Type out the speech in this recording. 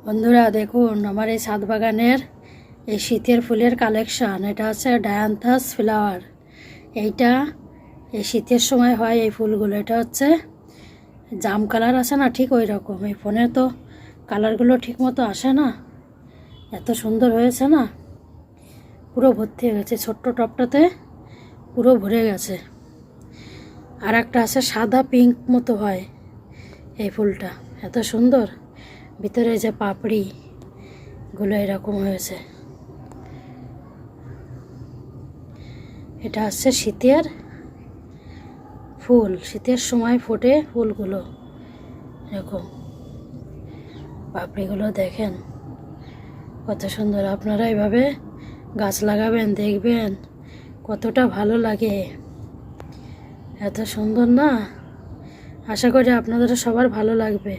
বন্ধুরা দেখুন আমার এই ছাদ বাগানের এই শীতের ফুলের কালেকশান। এটা হচ্ছে ডায়ান্থাস ফ্লাওয়ার। এইটা এই শীতের সময় হয় এই ফুলগুলো। এটা হচ্ছে জাম কালার আছে না, ঠিক ওই রকম। এই ফোনে তো কালারগুলো ঠিক মতো আসে না। এত সুন্দর হয়েছে না, পুরো ভর্তি হয়ে গেছে। ছোট্ট টপটাতে পুরো ভরে গেছে। আর একটা আছে সাদা পিঙ্ক মতো হয় এই ফুলটা, এত সুন্দর। ভিতরে যে পাপড়িগুলো এরকম হয়েছে। এটা হচ্ছে শীতের ফুল, শীতের সময় ফোটে ফুলগুলো এরকম। পাপড়িগুলো দেখেন কত সুন্দর। আপনারা এভাবে গাছ লাগাবেন, দেখবেন কতটা ভালো লাগে। এত সুন্দর না, আশা করি আপনাদের সবার ভালো লাগবে।